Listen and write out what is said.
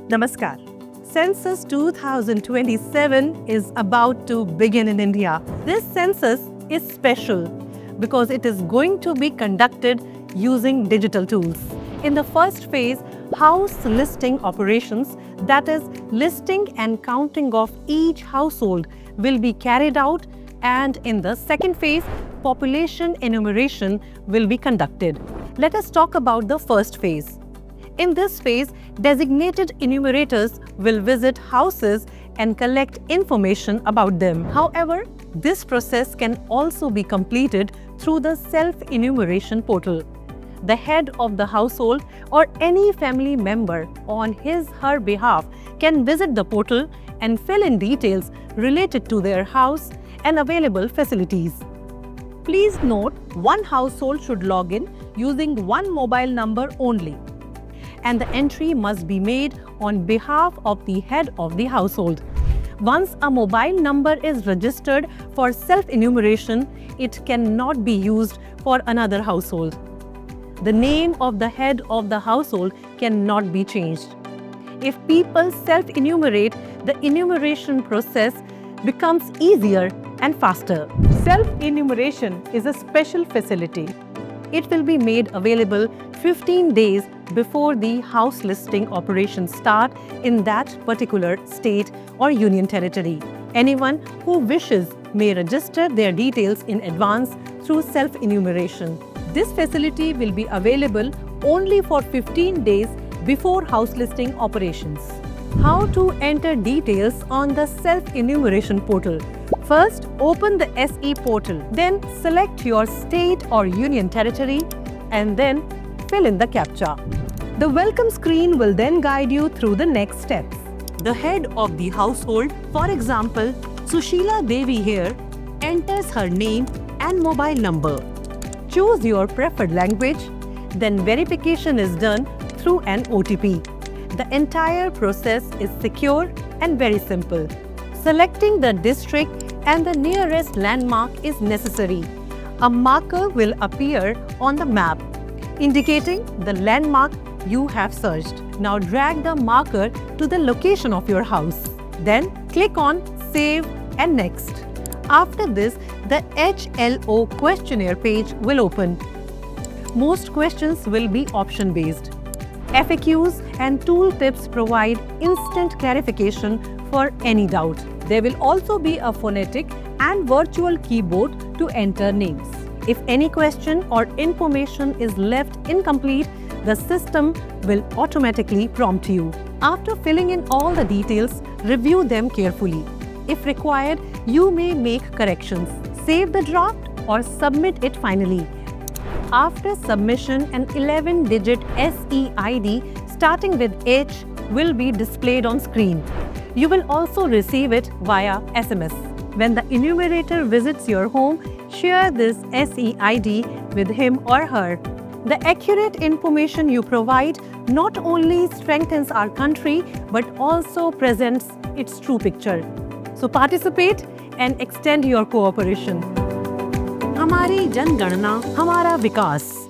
Namaskar. Census 2027 is about to begin in India. This census is special because it is going to be conducted using digital tools. In the first phase, house listing operations, that is, listing and counting of each household, will be carried out, and in the second phase, population enumeration will be conducted. Let us talk about the first phase. In this phase, designated enumerators will visit houses and collect information about them. However, this process can also be completed through the self-enumeration portal. The head of the household or any family member on his/her behalf can visit the portal and fill in details related to their house and available facilities. Please note, one household should log in using one mobile number only, and the entry must be made on behalf of the head of the household. Once a mobile number is registered for self-enumeration, it cannot be used for another household. The name of the head of the household cannot be changed. If people self-enumerate, the enumeration process becomes easier and faster. Self-enumeration is a special facility. It will be made available 15 days before the house listing operations start in that particular state or union territory. Anyone who wishes may register their details in advance through self-enumeration. This facility will be available only for 15 days before house listing operations. How to enter details on the self-enumeration portal? First, open the SE portal. Then select your state or union territory and then fill in the CAPTCHA. The welcome screen will then guide you through the next steps. The head of the household, for example, Sushila Devi here, enters her name and mobile number. Choose your preferred language, then verification is done through an OTP. The entire process is secure and very simple. Selecting the district and the nearest landmark is necessary. A marker will appear on the map, indicating the landmark you have searched. Now drag the marker to the location of your house. Then click on Save and Next. After this, the HLO questionnaire page will open. Most questions will be option-based. FAQs and tooltips provide instant clarification for any doubt. There will also be a phonetic and virtual keyboard to enter names. If any question or information is left incomplete, the system will automatically prompt you. After filling in all the details, review them carefully. If required, you may make corrections. Save the draft or submit it finally. After submission, an 11-digit SEID starting with H will be displayed on screen. You will also receive it via SMS. When the enumerator visits your home, share this SEID with him or her. The accurate information you provide not only strengthens our country but also presents its true picture. So participate and extend your cooperation. हमारी जनगणना हमारा विकास.